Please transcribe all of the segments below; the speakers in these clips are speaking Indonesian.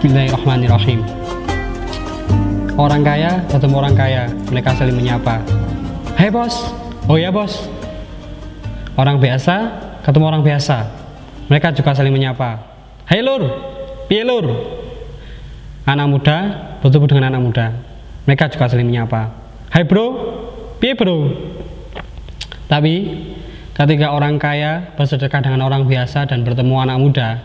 Bismillahirrahmanirrahim. Orang kaya ketemu orang kaya, mereka saling menyapa. Hai bos. Oh ya bos. Orang biasa ketemu orang biasa, mereka juga saling menyapa. Hai lur. Piye lur. Anak muda bertemu dengan anak muda, mereka juga saling menyapa. Hai bro. Piye bro. Tapi ketika orang kaya bersedekah dengan orang biasa dan bertemu anak muda,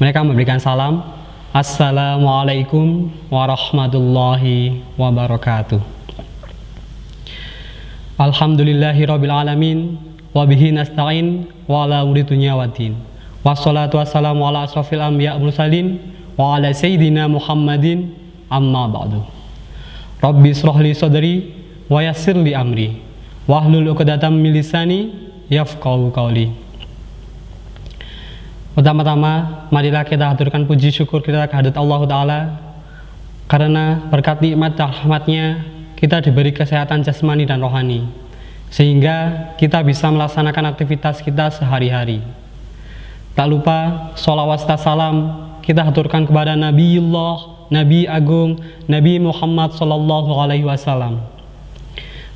mereka memberikan salam, Assalamualaikum warahmatullahi wabarakatuh. Alhamdulillahirabbil alamin wa bihi nasta'in wa ala umuri dunya waddin. Wassalatu wassalamu ala asrofil anbiya mursalin wa ala sayyidina Muhammadin amma ba'du. Rabbi shrah li sadri wa yassir li amri wahlul 'uqdatam min lisani yafqahu qawli. Pertama-tama, marilah kita haturkan puji syukur kita kehadirat Allah Ta'ala, karena berkat nikmat dan rahmatnya kita diberi kesehatan jasmani dan rohani, sehingga kita bisa melaksanakan aktivitas kita sehari-hari. Tak lupa sholawat serta salam kita haturkan kepada Nabiullah, Nabi Agung, Nabi Muhammad Sallallahu Alaihi Wasallam.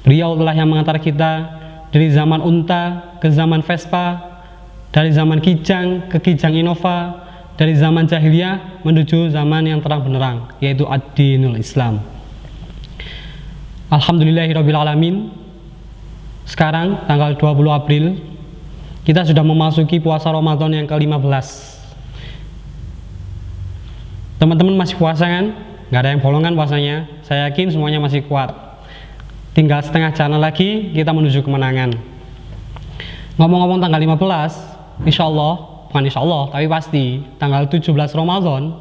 Beliau telah yang mengantar kita dari zaman unta ke zaman Vespa, dari zaman kijang ke kijang Innova, dari zaman jahiliyah menuju zaman yang terang benderang, yaitu ad-dinul Islam. Alhamdulillahirabbil alamin. Sekarang tanggal 20 April kita sudah memasuki puasa Ramadan yang ke-15. Teman-teman masih puasa kan? Gak ada yang bolongan puasanya. Saya yakin semuanya masih kuat. Tinggal setengah jalan lagi kita menuju kemenangan. Ngomong-ngomong tanggal 15, insya Allah, bukan insya Allah, tapi pasti tanggal 17 Ramadan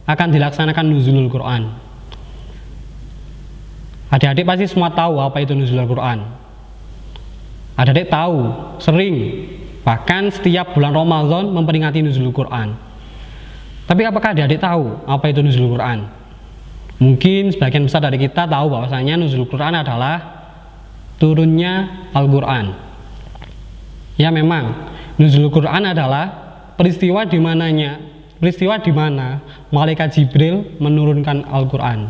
akan dilaksanakan nuzulul Quran. Adik-adik pasti semua tahu apa itu nuzulul Quran. Adik-adik tahu, sering, bahkan setiap bulan Ramadan memperingati nuzulul Quran. Tapi apakah adik-adik tahu apa itu nuzulul Quran? Mungkin sebagian besar dari kita tahu bahwasanya nuzulul Quran adalah turunnya Al-Quran. Ya memang, nuzulul Quran adalah peristiwa di mana malaikat Jibril menurunkan Al-Quran,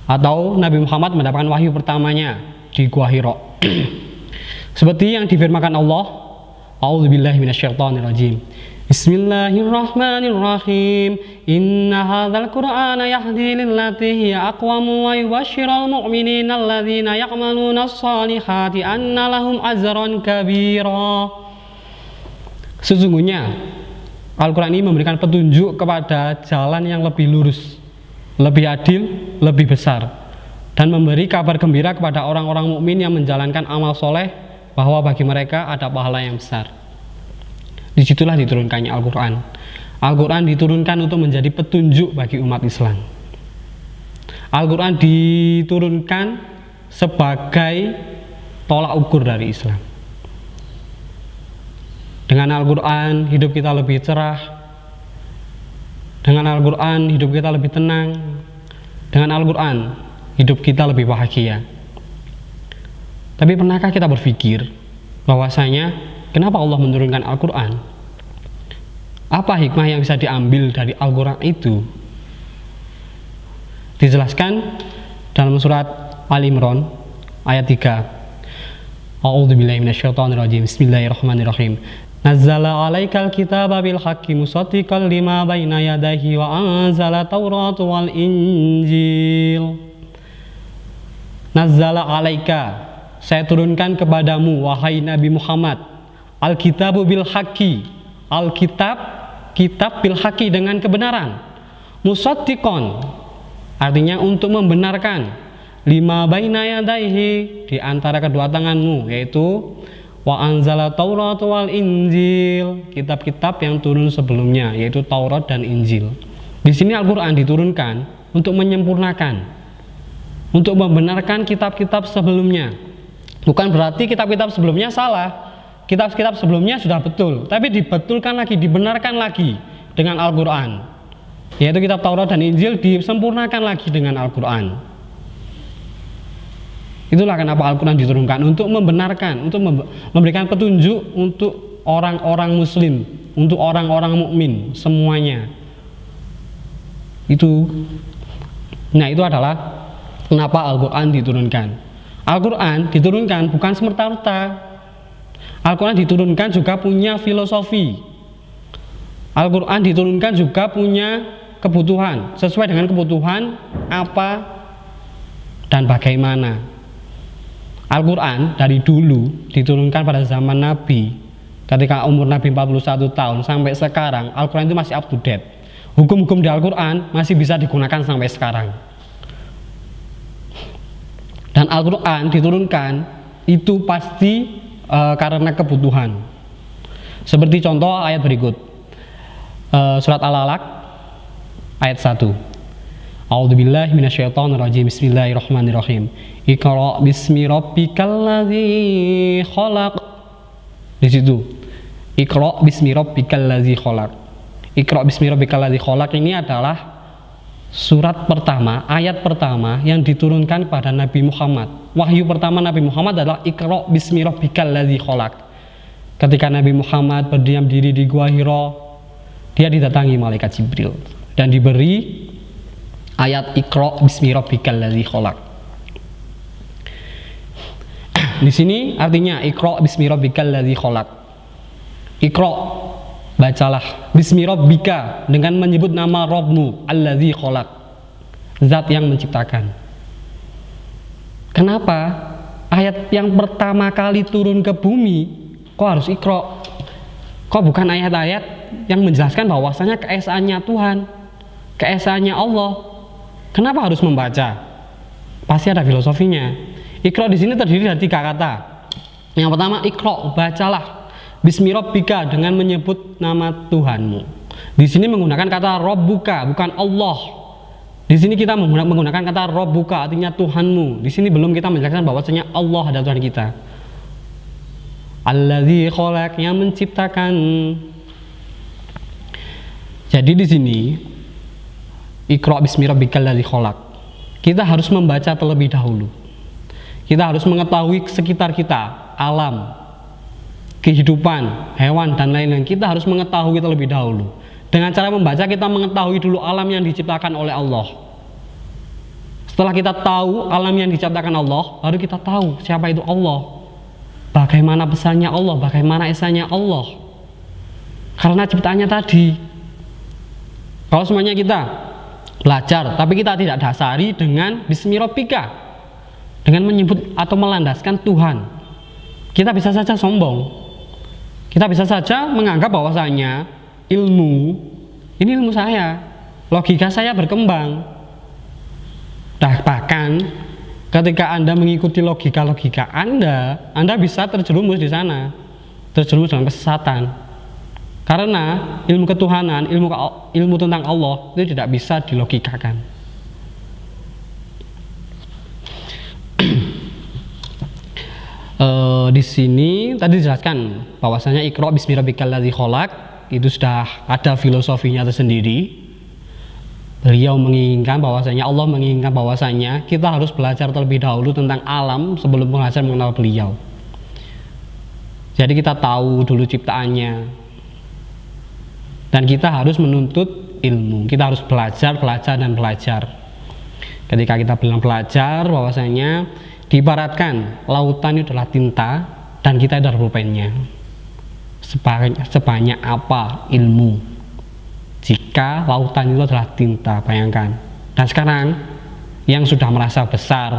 atau Nabi Muhammad mendapatkan wahyu pertamanya di Gua Hira. Seperti yang difirmankan Allah, A'udzubillahi minasyaitonirrajim. Bismillahirrahmanirrahim. Inna hadzal Qur'ana yahdi lillati hiya aqwamu wa yubashshirul mu'minina alladzina ya'malunas shalihati anna lahum ajran kabira. Sesungguhnya Al-Quran ini memberikan petunjuk kepada jalan yang lebih lurus, lebih adil, lebih besar, dan memberi kabar gembira kepada orang-orang mukmin yang menjalankan amal soleh bahwa bagi mereka ada pahala yang besar. Disitulah diturunkannya Al-Quran. Al-Quran diturunkan untuk menjadi petunjuk bagi umat Islam. Al-Quran diturunkan sebagai tolak ukur dari Islam. Dengan Al-Quran hidup kita lebih cerah. Dengan Al-Quran hidup kita lebih tenang. Dengan Al-Quran hidup kita lebih bahagia. Tapi pernahkah kita berpikir bahwasanya kenapa Allah menurunkan Al-Quran? Apa hikmah yang bisa diambil dari Al-Quran itu? Dijelaskan dalam surat Al-Imran ayat 3. A'udzubillahi minasyaitonirrajim. Bismillahirrahmanirrahim. Nazzala 'alaikal kitaba bil haqqi musaddiqan lima baina yadayhi wa anzala taurata wal injil. Nazzala 'alaika, saya turunkan kepadamu wahai Nabi Muhammad, al-kitabu bil haqqi, Alkitab, kitab bil haqqi dengan kebenaran, musaddiqon artinya untuk membenarkan, lima baina yadaihi di antara kedua tanganmu, yaitu wa anzala taurat wal injil, kitab-kitab yang turun sebelumnya, yaitu Taurat dan Injil. Di sini Al-Quran diturunkan untuk menyempurnakan, untuk membenarkan kitab-kitab sebelumnya. Bukan berarti kitab-kitab sebelumnya salah. Kitab-kitab sebelumnya sudah betul, tapi dibetulkan lagi, dibenarkan lagi dengan Al-Quran, yaitu kitab Taurat dan Injil disempurnakan lagi dengan Al-Quran. Itulah kenapa Al-Quran diturunkan, untuk membenarkan, untuk memberikan petunjuk untuk orang-orang muslim, untuk orang-orang mukmin semuanya. Itu. Nah, itu adalah kenapa Al-Quran diturunkan. Al-Quran diturunkan bukan semerta-merta. Al-Quran diturunkan juga punya filosofi. Al-Quran diturunkan juga punya kebutuhan, sesuai dengan kebutuhan apa dan bagaimana. Al-Quran dari dulu diturunkan pada zaman Nabi, ketika umur Nabi 41 tahun sampai sekarang, Al-Quran itu masih up to date. Hukum-hukum di Al-Quran masih bisa digunakan sampai sekarang. Dan Al-Quran diturunkan itu pasti karena kebutuhan. Seperti contoh ayat berikut, surat Al-Alaq ayat 1. A'udzubillahi minasyaitonirrajim. Bismillahirrahmanirrahim. Iqra bismi rabbikal ladzi khalaq. Di situ. Iqra bismi rabbikal ladzi khalaq. Iqra bismi rabbikal ladzi khalaq ini adalah surat pertama, ayat pertama yang diturunkan kepada Nabi Muhammad. Wahyu pertama Nabi Muhammad adalah Iqra bismi rabbikal ladzi khalaq. Ketika Nabi Muhammad berdiam diri di Gua Hira, dia didatangi malaikat Jibril dan diberi ayat Iqra bismi rabbikal ladzi khalaq. Di sini artinya Iqra bismi rabbikal ladzi khalaq. Iqra, bacalah bismi rabbika, dengan menyebut nama Rabbmu, alladzi khalaq, zat yang menciptakan. Kenapa ayat yang pertama kali turun ke bumi kok harus Iqra? Kok bukan ayat-ayat yang menjelaskan bahwasanya keesaannya Tuhan, keesaannya Allah? Kenapa harus membaca? Pasti ada filosofinya. Iqra di sini terdiri dari 3 kata. Yang pertama Iqra, bacalah. Bismi rabbika, dengan menyebut nama Tuhanmu. Di sini menggunakan kata Rabbuka, bukan Allah. Di sini kita menggunakan kata Rabbuka, artinya Tuhanmu. Di sini belum kita menjelaskan bahwasanya Allah adalah Tuhan kita. Alladzi khalaq, yang menciptakan. Jadi di sini Iqra bismi rabbikal ladzi khalaq, kita harus membaca terlebih dahulu. Kita harus mengetahui sekitar kita, alam, kehidupan, hewan, dan lain-lain. Kita harus mengetahui terlebih dahulu. Dengan cara membaca kita mengetahui dulu alam yang diciptakan oleh Allah. Setelah kita tahu alam yang diciptakan Allah, baru kita tahu siapa itu Allah, bagaimana besarnya Allah, bagaimana esanya Allah. Karena ciptaannya tadi. Kalau semuanya kita belajar, tapi kita tidak dasari dengan bismi rabbika, dengan menyebut atau melandaskan Tuhan, kita bisa saja sombong. Kita bisa saja menganggap bahwasanya ilmu ini ilmu saya, logika saya berkembang. Bahkan ketika Anda mengikuti logika-logika Anda bisa terjerumus di sana, terjerumus dalam kesesatan. Karena ilmu ketuhanan, ilmu tentang Allah itu tidak bisa dilogikakan. Di sini tadi dijelaskan bahwasanya Iqra bismi rabbikal ladzi khalaq itu sudah ada filosofinya tersendiri. Beliau menginginkan bahwasanya, Allah menginginkan bahwasanya kita harus belajar terlebih dahulu tentang alam sebelum belajar mengenal beliau. Jadi kita tahu dulu ciptaannya, dan kita harus menuntut ilmu. Kita harus belajar dan belajar. Ketika kita bilang belajar, bahwasanya diibaratkan lautan itu adalah tinta dan kita adalah pulpennya. Sebanyak apa ilmu jika lautan itu adalah tinta, bayangkan. Dan sekarang yang sudah merasa besar,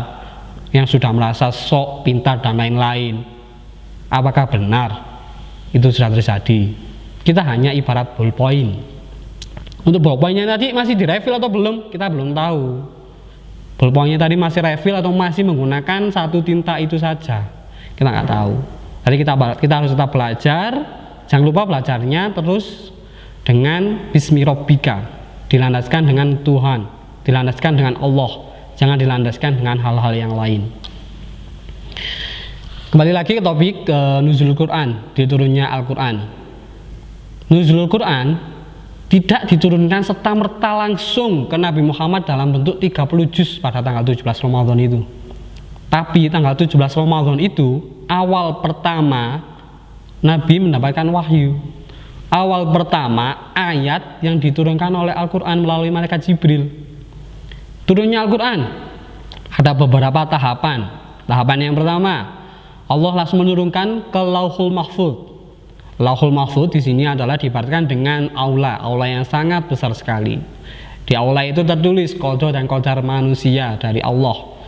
yang sudah merasa sok pintar dan lain-lain, apakah benar itu sudah terjadi? Kita hanya ibarat ballpoint. Untuk ballpointnya tadi masih direfill atau belum, kita belum tahu. Ballpointnya tadi masih refill atau masih menggunakan satu tinta itu saja, kita nggak tahu. Jadi kita harus tetap belajar. Jangan lupa belajarnya terus dengan bismi rabbika, dilandaskan dengan Tuhan, dilandaskan dengan Allah, jangan dilandaskan dengan hal-hal yang lain. Kembali lagi ke topik nuzulul Quran, diturunnya Al-Quran. Nuzulul Quran tidak diturunkan serta-merta langsung ke Nabi Muhammad dalam bentuk 30 juz pada tanggal 17 Ramadan itu. Tapi tanggal 17 Ramadan itu awal pertama Nabi mendapatkan wahyu. awal pertama ayat yang diturunkan oleh Al-Quran melalui malaikat Jibril. Turunnya Al-Quran ada beberapa tahapan. Tahapan yang pertama, Allah langsung menurunkan ke Lauhul Mahfuz. Lauhul Mahfuz di sini adalah diibaratkan dengan aula yang sangat besar sekali. Di aula itu tertulis qada dan qadar manusia dari Allah.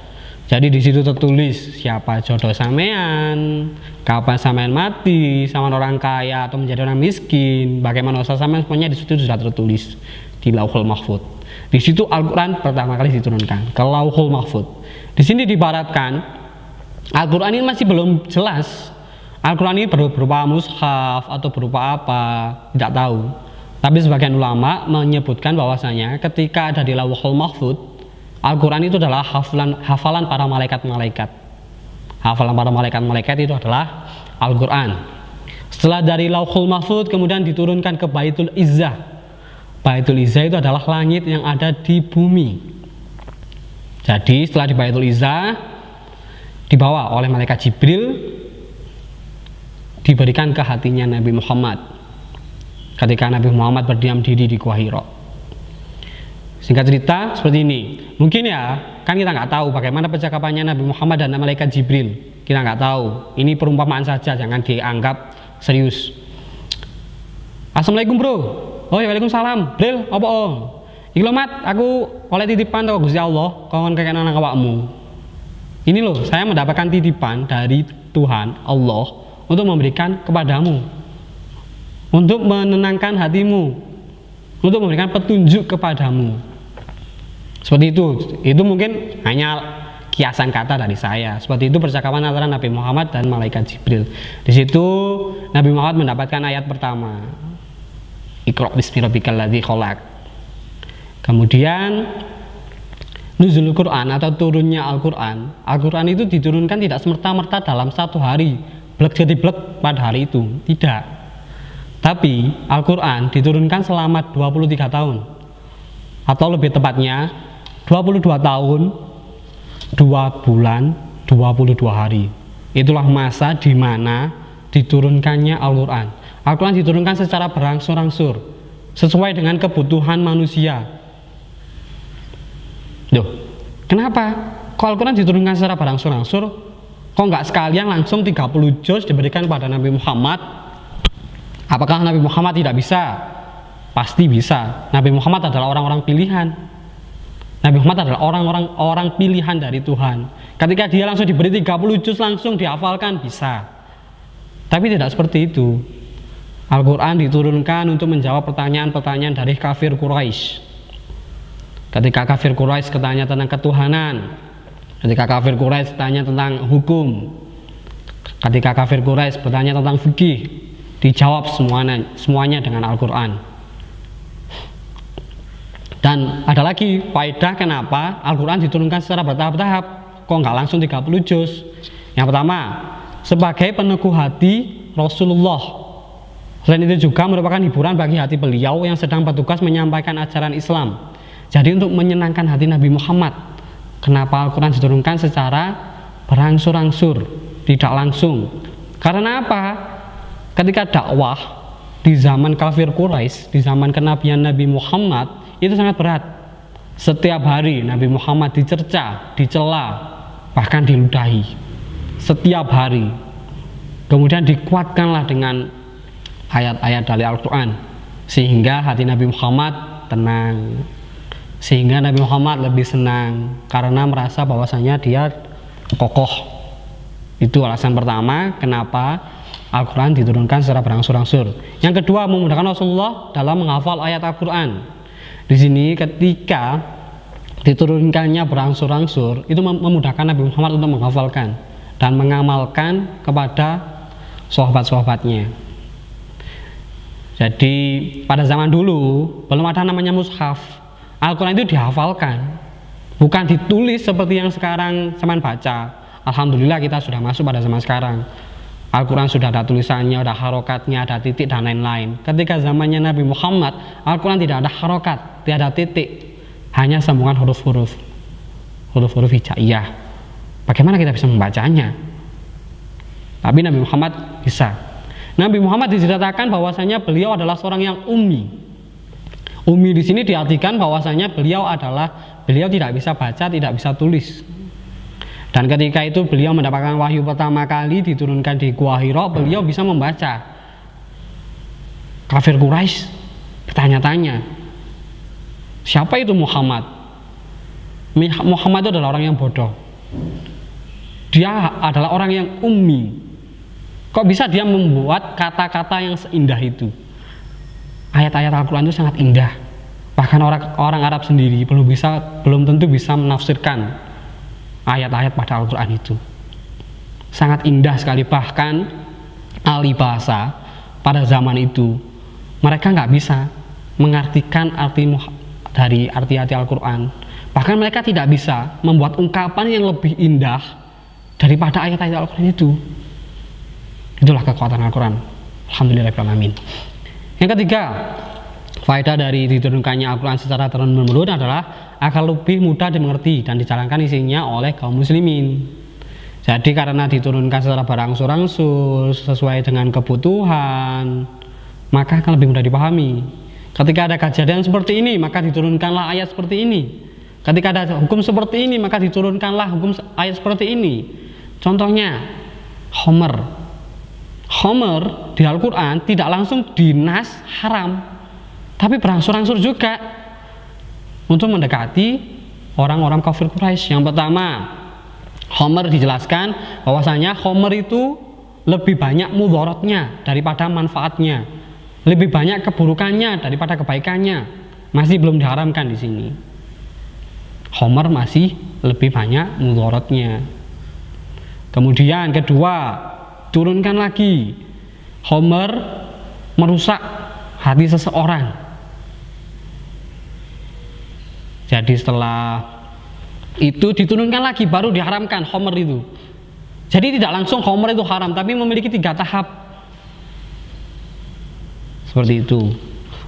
Jadi di situ tertulis siapa jodoh sampean, kapan sampean mati, sama orang kaya atau menjadi orang miskin, bagaimana usaha sampean, semuanya di situ sudah tertulis di Lauhul Mahfuz. Di situ Al-Quran pertama kali diturunkan ke Lauhul Mahfuz. Di sini diibaratkan Al-Quran ini masih belum jelas. Al-Quran ini berupa mushaf atau berupa apa, tidak tahu. Tapi sebagian ulama menyebutkan bahwasanya ketika ada di Lauhul Mahfuz, Al-Quran itu adalah hafalan para malaikat-malaikat. Hafalan para malaikat-malaikat itu adalah Al-Quran. Setelah dari Lauhul Mahfuz kemudian diturunkan ke Baitul Izzah. Baitul Izzah itu adalah langit yang ada di bumi. Jadi setelah di Baitul Izzah dibawa oleh malaikat Jibril, diberikan ke hatinya Nabi Muhammad ketika Nabi Muhammad berdiam diri di Gua Hira. Singkat cerita seperti ini. Mungkin ya, kan kita nggak tahu bagaimana percakapannya Nabi Muhammad dan malaikat Jibril. Kita nggak tahu. Ini perumpamaan saja, jangan dianggap serius. Assalamualaikum bro. Oh ya, waalaikumsalam. Bril, apa om? Iki lho mat, aku oleh titipan tau Gusti Allah, kon kakek anak awakmu. Ini loh, saya mendapatkan titipan dari Tuhan Allah untuk memberikan kepadamu, untuk menenangkan hatimu, untuk memberikan petunjuk kepadamu. Seperti itu mungkin hanya kiasan kata dari saya. Seperti itu percakapan antara Nabi Muhammad dan malaikat Jibril. Di situ Nabi Muhammad mendapatkan ayat pertama, Iqra bismi rabbikal ladzi khalaq. Kemudian nuzulul Quran atau turunnya Al-Quran. Al-Quran itu diturunkan tidak semerta-merta dalam satu hari, blek jadi blek pada hari itu, tidak. Tapi Al-Quran diturunkan selama 23 tahun, atau lebih tepatnya 22 tahun 2 bulan 22 hari. Itulah masa di mana diturunkannya Al-Quran. Al-Quran diturunkan secara berangsur-angsur sesuai dengan kebutuhan manusia. Duh, kenapa? Kok Al-Quran diturunkan secara berangsur-angsur? Kok nggak sekalian langsung 30 juz diberikan pada Nabi Muhammad? Apakah Nabi Muhammad tidak bisa? Pasti bisa. Nabi Muhammad adalah orang-orang pilihan. Nabi Muhammad adalah orang pilihan dari Tuhan. Ketika dia langsung diberi 30 juz langsung dihafalkan, bisa. Tapi tidak seperti itu. Al-Quran diturunkan untuk menjawab pertanyaan-pertanyaan dari kafir Quraisy. Ketika kafir Quraisy bertanya tentang ketuhanan, ketika kafir Quraisy bertanya tentang hukum, ketika kafir Quraisy bertanya tentang fikih, dijawab semuanya dengan Al-Quran. Dan ada lagi faedah kenapa Al-Quran diturunkan secara bertahap-tahap, kok nggak langsung 30 juz. Yang pertama, sebagai peneguh hati Rasulullah. Selain itu juga merupakan hiburan bagi hati beliau yang sedang bertugas menyampaikan ajaran Islam. Jadi untuk menyenangkan hati Nabi Muhammad, kenapa Al-Quran diturunkan secara berangsur-angsur, tidak langsung? Karena apa? Ketika dakwah di zaman kafir Quraisy, di zaman kenabian Nabi Muhammad, itu sangat berat. Setiap hari Nabi Muhammad dicerca, dicela, bahkan diludahi. Setiap hari. Kemudian dikuatkanlah dengan ayat-ayat dari Al-Quran, sehingga hati Nabi Muhammad tenang, sehingga Nabi Muhammad lebih senang karena merasa bahwasanya dia kokoh. Itu alasan pertama kenapa Al-Quran diturunkan secara berangsur-angsur. Yang kedua, memudahkan Rasulullah dalam menghafal ayat Al-Quran. Di sini ketika diturunkannya berangsur-angsur, itu memudahkan Nabi Muhammad untuk menghafalkan dan mengamalkan kepada sahabat-sahabatnya. Jadi pada zaman dulu belum ada namanya mushaf. Al-Quran itu dihafalkan, bukan ditulis seperti yang sekarang zaman baca. Alhamdulillah kita sudah masuk pada zaman sekarang. Al-Quran sudah ada tulisannya, ada harokatnya, ada titik dan lain-lain. Ketika zamannya Nabi Muhammad, Al-Quran tidak ada harokat, tidak ada titik, hanya sambungan huruf-huruf hijaiyah. Bagaimana kita bisa membacanya? Tapi Nabi Muhammad bisa. Nabi Muhammad diceritakan bahwasanya beliau adalah seorang yang ummi. Ummi di sini diartikan bahwasanya beliau tidak bisa baca, tidak bisa tulis. Dan ketika itu beliau mendapatkan wahyu pertama kali diturunkan di Gua Hira, beliau bisa membaca. Kafir Quraisy bertanya-tanya, siapa itu Muhammad? Muhammad itu adalah orang yang bodoh. Dia adalah orang yang ummi. Kok bisa dia membuat kata-kata yang seindah itu? Ayat-ayat Al-Quran itu sangat indah. Bahkan orang Arab sendiri belum tentu bisa menafsirkan ayat-ayat pada Al-Quran itu. Sangat indah sekali. Bahkan ahli bahasa pada zaman itu mereka nggak bisa mengartikan dari arti-arti Al-Quran. Bahkan mereka tidak bisa membuat ungkapan yang lebih indah daripada ayat-ayat Al-Quran itu. Itulah kekuatan Al-Quran. Alhamdulillahirrahmanirrahim. Yang ketiga, faedah dari diturunkannya Al-Quran secara turun-menurun adalah agar lebih mudah dimengerti dan dijalankan isinya oleh kaum muslimin. Jadi karena diturunkan secara berangsur-angsur sesuai dengan kebutuhan, maka akan lebih mudah dipahami. Ketika ada kejadian seperti ini, maka diturunkanlah ayat seperti ini. Ketika ada hukum seperti ini, maka diturunkanlah hukum ayat seperti ini. Contohnya, Homer di Al-Quran tidak langsung dinas haram, tapi berangsur-angsur juga untuk mendekati orang-orang kafir Quraisy. Yang pertama, Homer dijelaskan bahwasanya Homer itu lebih banyak mudharatnya daripada manfaatnya, lebih banyak keburukannya daripada kebaikannya. Masih belum diharamkan di sini. Homer masih lebih banyak mudharatnya. Kemudian kedua, turunkan lagi, Homer merusak hati seseorang. Jadi setelah itu diturunkan lagi, baru diharamkan Homer itu. Jadi tidak langsung Homer itu haram, tapi memiliki 3 tahap. Seperti itu.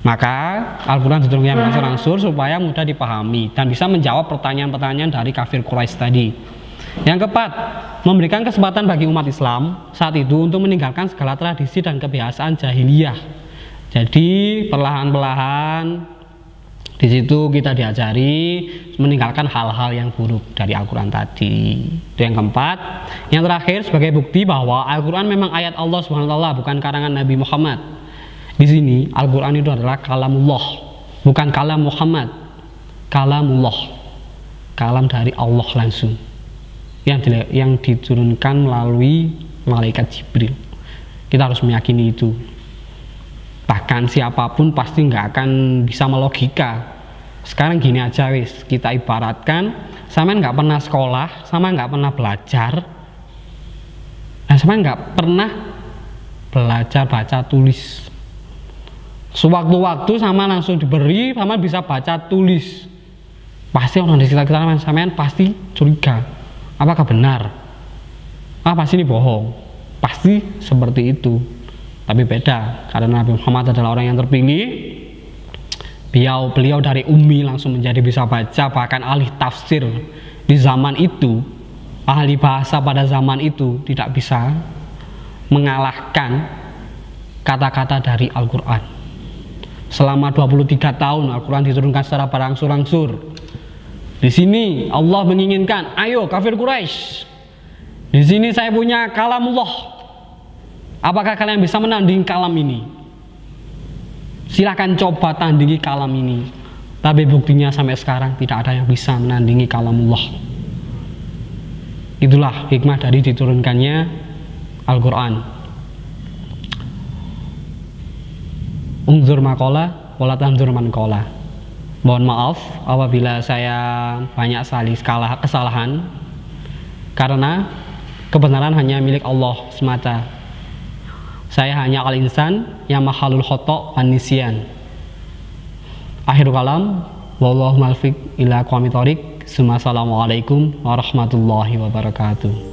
Maka Al-Quran diturunkan berangsur-angsur supaya mudah dipahami dan bisa menjawab pertanyaan-pertanyaan dari kafir Quraisy tadi. Yang keempat, memberikan kesempatan bagi umat Islam saat itu untuk meninggalkan segala tradisi dan kebiasaan jahiliyah. Jadi perlahan-lahan di situ kita diajari meninggalkan hal-hal yang buruk dari Al-Quran tadi. Itu yang keempat. Yang terakhir, sebagai bukti bahwa Al-Quran memang ayat Allah SWT, bukan karangan Nabi Muhammad. Di sini Al-Quran itu adalah kalamullah, bukan kalam Muhammad. Kalamullah, kalam dari Allah langsung, yang diturunkan melalui malaikat Jibril. Kita harus meyakini itu. Bahkan siapapun pasti nggak akan bisa melogika. Sekarang gini aja wis, kita ibaratkan sama nggak pernah sekolah, sama nggak pernah belajar, nah sama nggak pernah belajar baca tulis. Sewaktu-waktu sama langsung diberi, sama bisa baca tulis, pasti orang di sekitar kita sampean pasti curiga. Apakah benar? Pasti ini bohong. Pasti seperti itu. Tapi beda, karena Nabi Muhammad adalah orang yang terpilih. Beliau dari ummi langsung menjadi bisa baca, bahkan ahli tafsir di zaman itu, ahli bahasa pada zaman itu tidak bisa mengalahkan kata-kata dari Al-Quran. Selama 23 tahun Al-Quran diturunkan secara berangsur-angsur. Di sini Allah menginginkan, ayo kafir Quraisy, di sini saya punya kalamullah. Apakah kalian bisa menandingi kalam ini? Silahkan coba tandingi kalam ini. Tapi buktinya sampai sekarang tidak ada yang bisa menandingi kalamullah. Itulah hikmah dari diturunkannya Al-Quran. Unzur maqala wala tanzur man qala. Mohon maaf apabila saya banyak sekali kesalahan, karena kebenaran hanya milik Allah semata. Saya hanya al-insan yang mahalul khoto' wan nisyan. Akhirul kalam, wallahu muwaffiq ila aqwamit thoriq. Assalamualaikum warahmatullahi wabarakatuh.